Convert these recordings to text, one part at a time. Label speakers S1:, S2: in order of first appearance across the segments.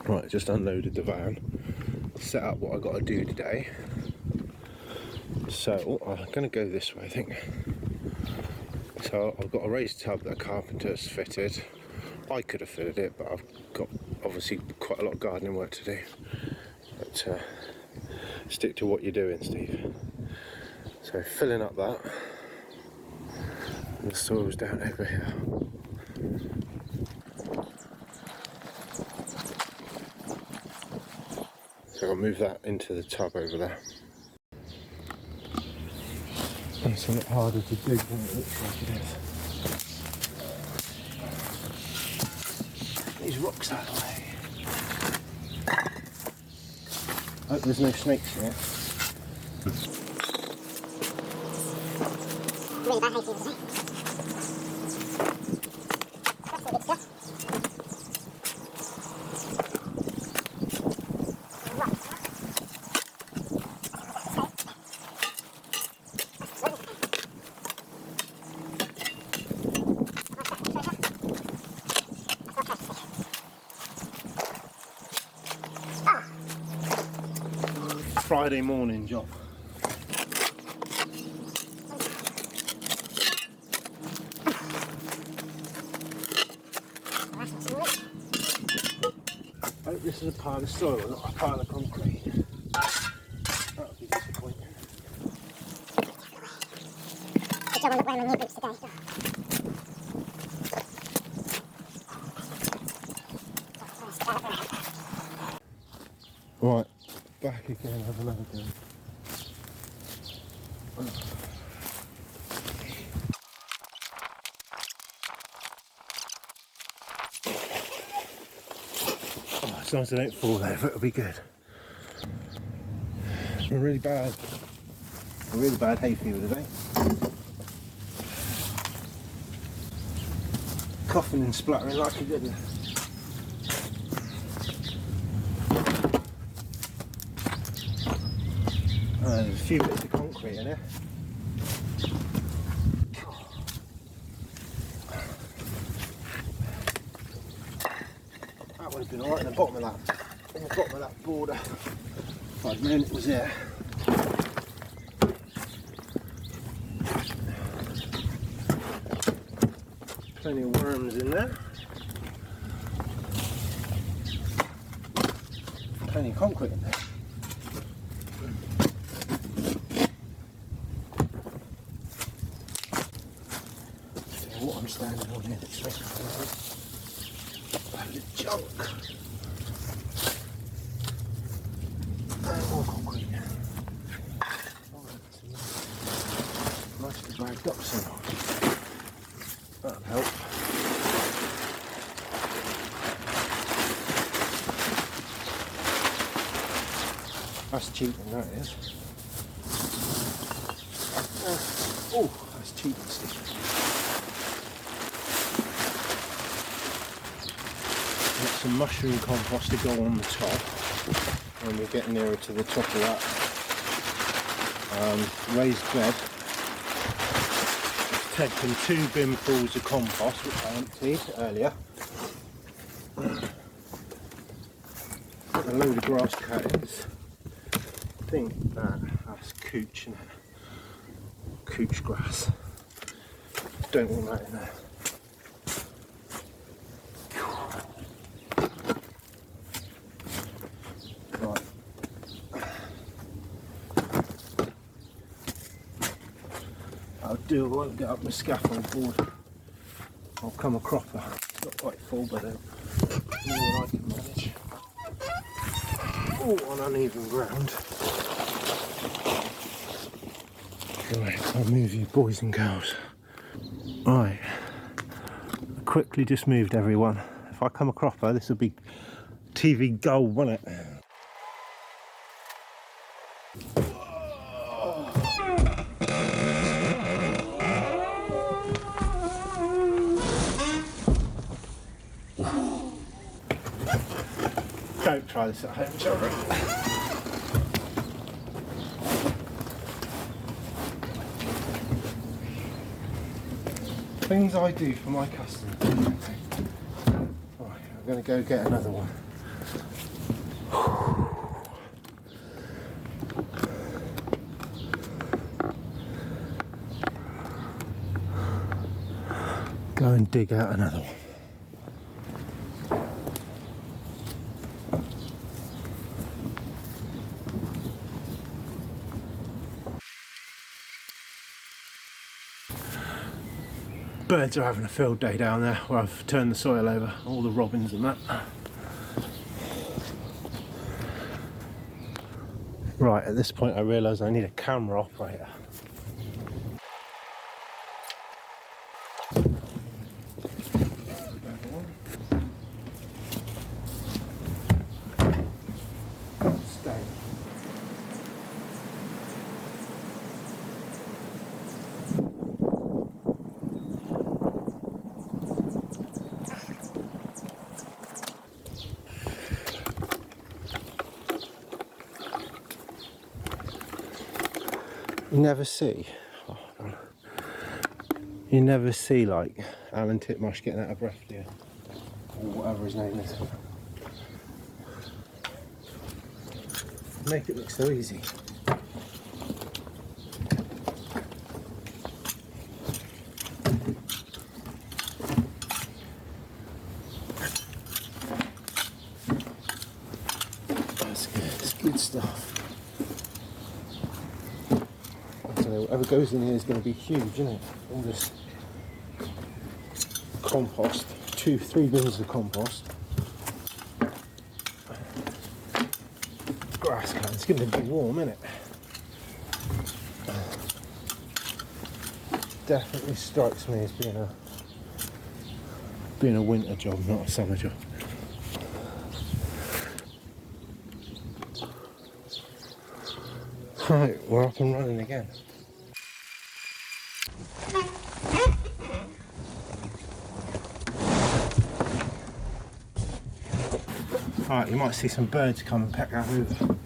S1: Right, just unloaded the van, set up what I got to do today. So I'm going to go this way, I think. So I've got a raised tub that a carpenter's fitted. I could have fitted it, but I've got obviously quite a lot of gardening work to do. But stick to what you're doing, Steve. So filling up that, and the soil's down over here. So I'll move that into the tub over there. It's a lot harder to dig than it looks like it is. These rocks out of the way. Hope there's no snakes in it.
S2: Really bad hay fever today.
S1: Friday morning job. I hope this is a pile of soil, not a pile of concrete. That would be disappointing.
S2: Good job I'm not wearing my new boots today.
S1: Right, back again, have another go. Oh, as long as I don't fall over, it'll be good. A really bad hay fever today. Coughing and spluttering like a good one. There's a few bits of concrete in here. That would have been alright in the bottom of that border. If I'd known it was there. Plenty of worms in there. Plenty of concrete in there. What I'm standing on here that's making a load of junk. And more concrete. Nicely bagged up somehow. That'll help. That's cheating, that is. Oh, that's cheating, Steve. Some mushroom compost to go on the top when we get nearer to the top of that raised bed. It's taken 2 binfuls of compost, which I emptied earlier. Got a load of grass cuttings. I think that's cooch, isn't it? Cooch grass. Don't want that in there. I won't get up my scaffold board. I'll come a cropper. It's not quite full, but more than I can manage. Oh, on uneven ground. Right, I'll move you boys and girls. Right, quickly just moved everyone. If I come a cropper, this will be TV gold, won't it? Don't try this at home, children. Things I do for my customers. Right, I'm going to go get another one. Go and dig out another one. Birds are having a field day down there where I've turned the soil over, all the robins and that. Right, at this point I realise I need a camera operator. You never see like Alan Titmarsh getting out of breath, do you? Or whatever his name is. Make it look so easy. That's good, it's good stuff. So whatever goes in here is going to be huge, isn't it? All this compost, 3 bins of compost, grass can. It's going to be warm, isn't it? Definitely strikes me as being a winter job, not a summer job. Right, we're up and running again. Alright, you might see some birds come and peck that over.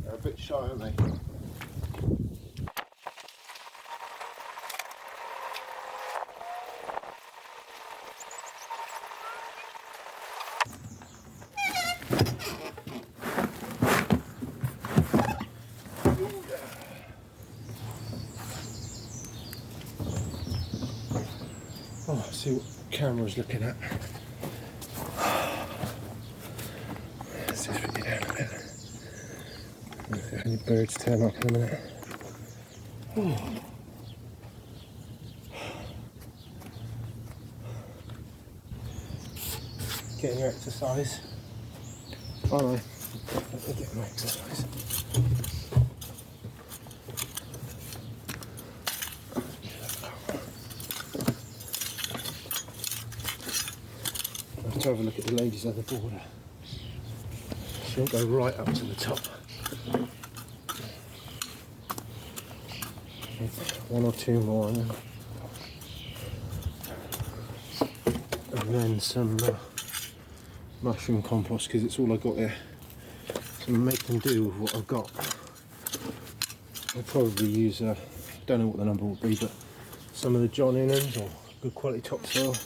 S1: They're a bit shy, aren't they? Oh, see what the camera's looking at. Let's just put you down a bit. If any birds turn up in a minute. Oh. Getting your exercise. Oh, definitely getting my exercise. Let's have a look at the ladies at the border. She'll go right up to the top. One or two more, and then some mushroom compost, because it's all I got here. So make them do with what I've got. I'll probably use, don't know what the number will be, but some of the John Innans or good quality topsoil.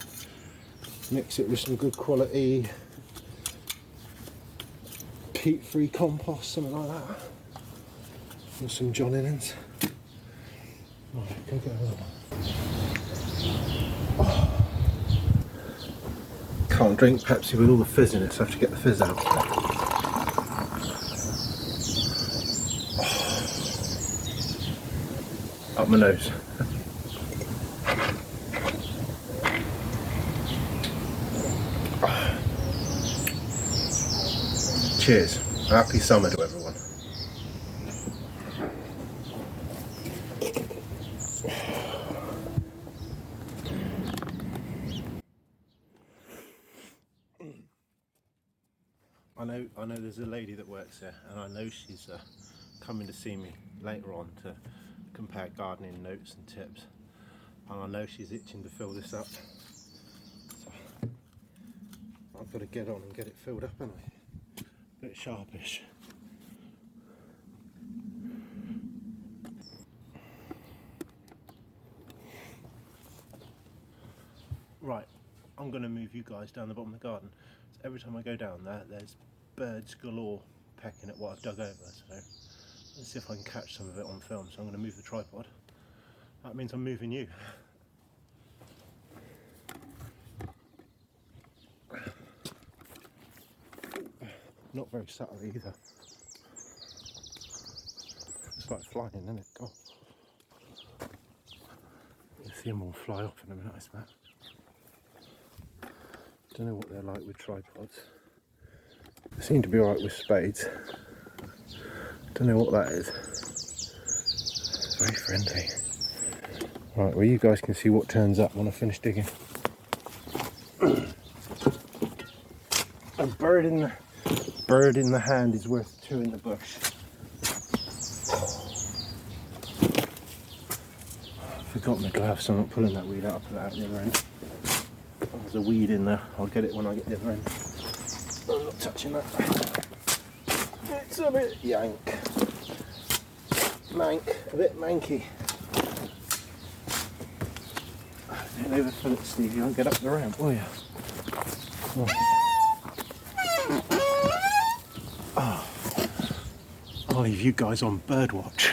S1: Mix it with some good quality peat-free compost, something like that. And some John Innans. Right, go get another one. Oh. Can't drink Pepsi with all the fizz in it, so I have to get the fizz out. Oh. Up my nose. Cheers. Happy summer to everyone. I know there's a lady that works there, and I know she's coming to see me later on to compare gardening notes and tips, and I know she's itching to fill this up, so I've got to get on and get it filled up, haven't I? Bit sharpish. Right, I'm going to move you guys down the bottom of the garden. So every time I go down there, there's birds galore pecking at what I've dug over. So let's see if I can catch some of it on film. So I'm going to move the tripod. That means I'm moving you. Not very subtle either. It's like flying, isn't it? God. You'll see them all fly off in a minute, I suppose. Don't know what they're like with tripods. They seem to be alright with spades. Don't know what that is. It's very friendly. Right, well you guys can see what turns up when I finish digging. A bird in the hand is worth two in the bush. Forgot my gloves, so I'm not pulling that weed out. I'll put that out the other end. There's a weed in there. I'll get it when I get the other end. I'm not touching that. It's a bit yank. A bit manky. Don't overfill it, Steve. You won't get up the ramp, will you? Oh. Oh. I'll leave you guys on bird watch.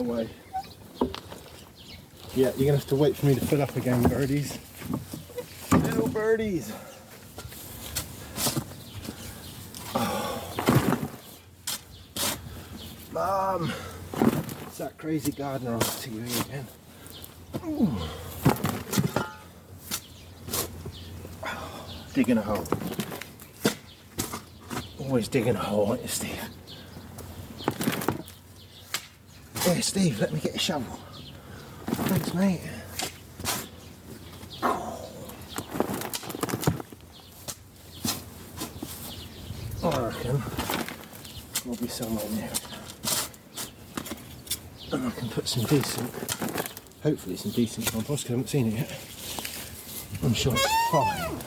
S1: Away. Yeah, you're gonna have to wait for me to fill up again, birdies. Little birdies. Oh. Mum, it's that crazy gardener on TV again. Ooh. Digging a hole. Always digging a hole, aren't you, Steve? Here, Steve, let me get a shovel. Thanks, mate. I reckon we'll be somewhere near it. And I can put some decent, hopefully some decent compost, because I haven't seen it yet. I'm sure it's fine.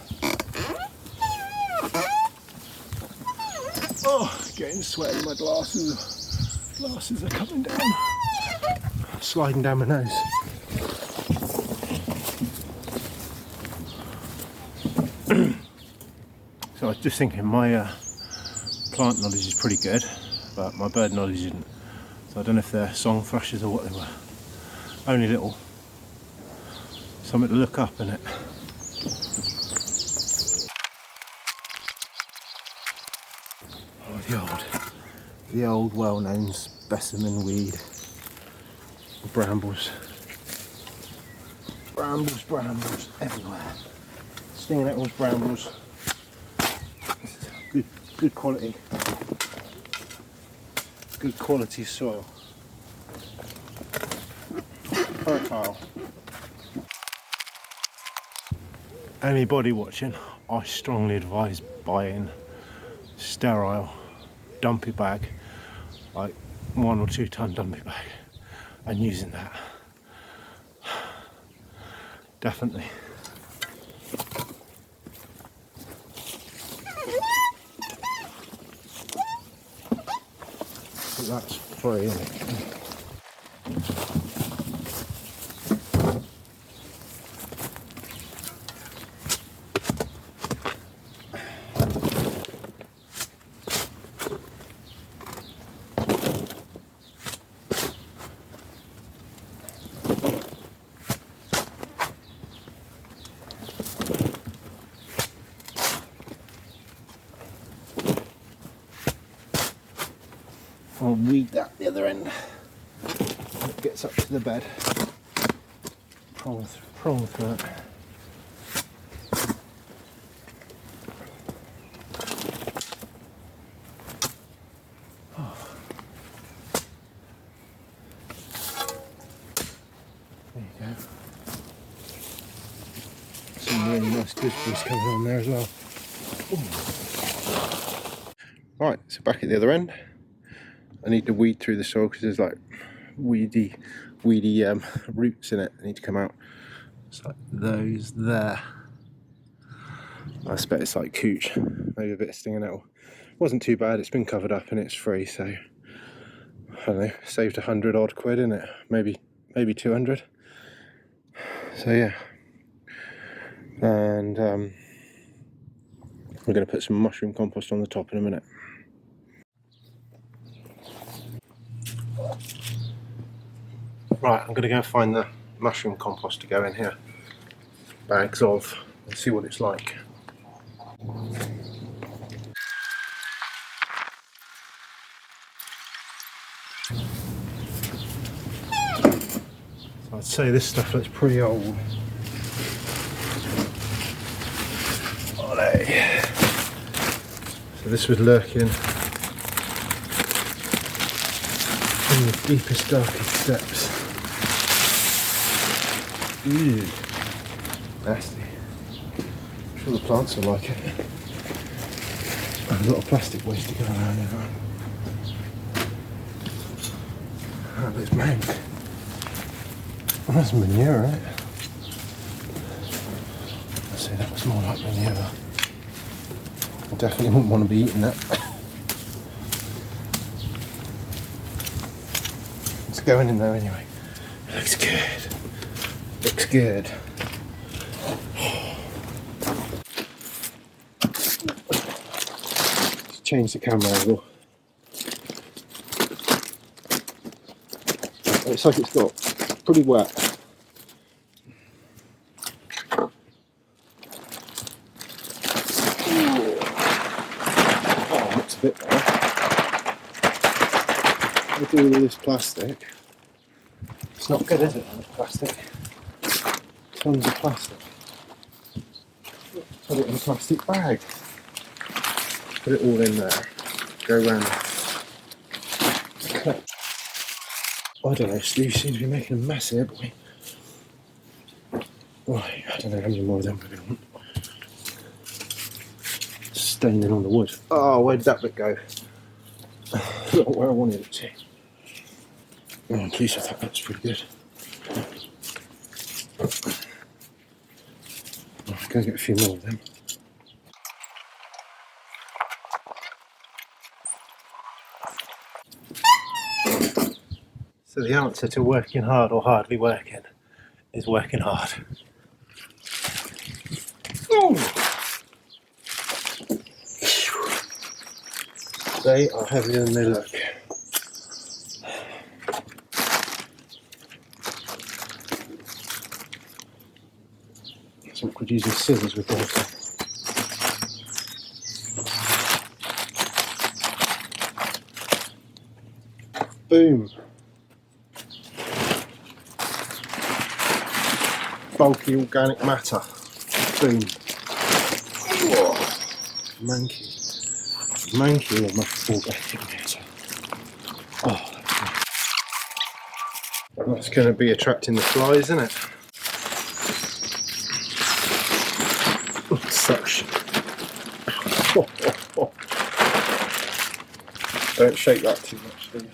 S1: Oh, getting sweaty, my glasses are coming down. Sliding down my nose. So I was just thinking my plant knowledge is pretty good, but my bird knowledge isn't. So I don't know if they're song thrushes or what they were. Only little. Something to look up in it. Oh, the old well-known specimen weed. Brambles everywhere. Stinging nettles, brambles. Good quality. Good quality soil. Fertile. Anybody watching, I strongly advise buying sterile dumpy bag, like 1 or 2 ton dumpy bag, and using that. Definitely. So that's free, isn't it? I'll weed that the other end. It gets up to the bed. Prong through it. Oh. There you go. Some really nice gooseberries coming on there as well. Ooh. Right, so back at the other end. I need to weed through the soil because there's like weedy roots in it. They need to come out. It's like those there. I expect it's like cooch, maybe a bit of stinging nettle. Wasn't too bad. It's been covered up and it's free, so I don't know, saved 100 odd quid in it, maybe 200. So yeah, and we're going to put some mushroom compost on the top in a minute. Right, I'm going to go find the mushroom compost to go in here, bags of, and see what it's like. So I'd say this stuff looks pretty old. Olé. So this was lurking in the deepest, darkest depths. Ew, nasty. I'm sure the plants will like it. There's a lot of plastic waste to go around here. Oh, there's mank. Oh, that's manure, right? I'd say that was more like manure. I definitely wouldn't want to be eating that. It's going in there anyway. It looks good. Looks good. Let's change the camera angle. Looks like it's got pretty wet. Oh, looks a bit better. With all this plastic, it's not good, is it? Plastic. Tons of plastic. Put it in a plastic bag. Put it all in there. Go round. I don't know, Steve seems to be making a mess here, boy. Right, I don't know how many more of them we're going to want. Staining on the wood. Oh, where did that bit go? Not where I wanted it to. Oh, I'm pleased with that, that's pretty good. I'll go get a few more of them. So the answer to working hard or hardly working is working hard. Ooh. They are heavier than they look. It's awkward using scissors with water. Boom. Bulky organic matter. Boom. Whoa. Manky organic matter. Oh, that's going to be attracting the flies, isn't it? Suction. Don't shake that too much, do you?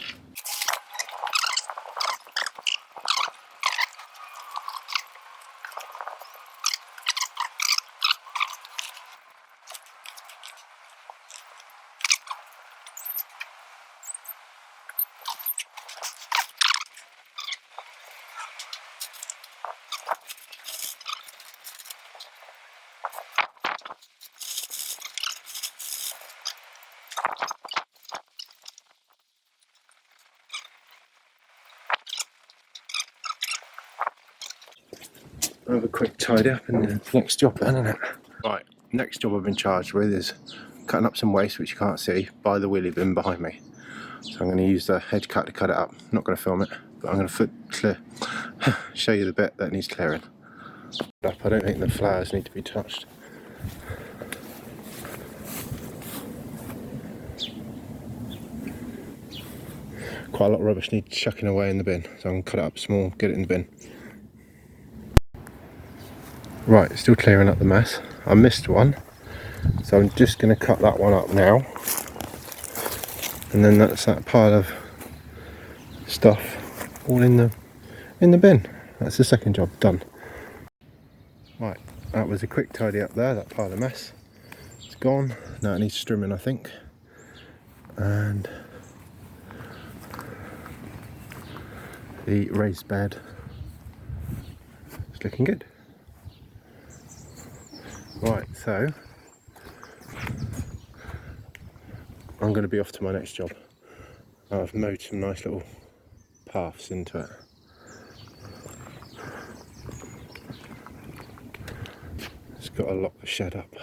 S1: Have a quick tidy up and the next job then, isn't it? Right, next job I've been charged with is cutting up some waste which you can't see by the wheelie bin behind me. So I'm going to use the hedge cut to cut it up. I'm not going to film it, but I'm going to show you the bit that needs clearing. I don't think the flowers need to be touched. Quite a lot of rubbish needs chucking away in the bin, so I'm going to cut it up small, get it in the bin. Right, still clearing up the mess. I missed one, so I'm just going to cut that one up now. And then that's that pile of stuff all in the bin. That's the second job done. Right, that was a quick tidy up there, that pile of mess. It's gone. Now it needs trimming, I think. And The raised bed is looking good. Right, so I'm going to be off to my next job. I've mowed some nice little paths into it. It's got to lock the shed up.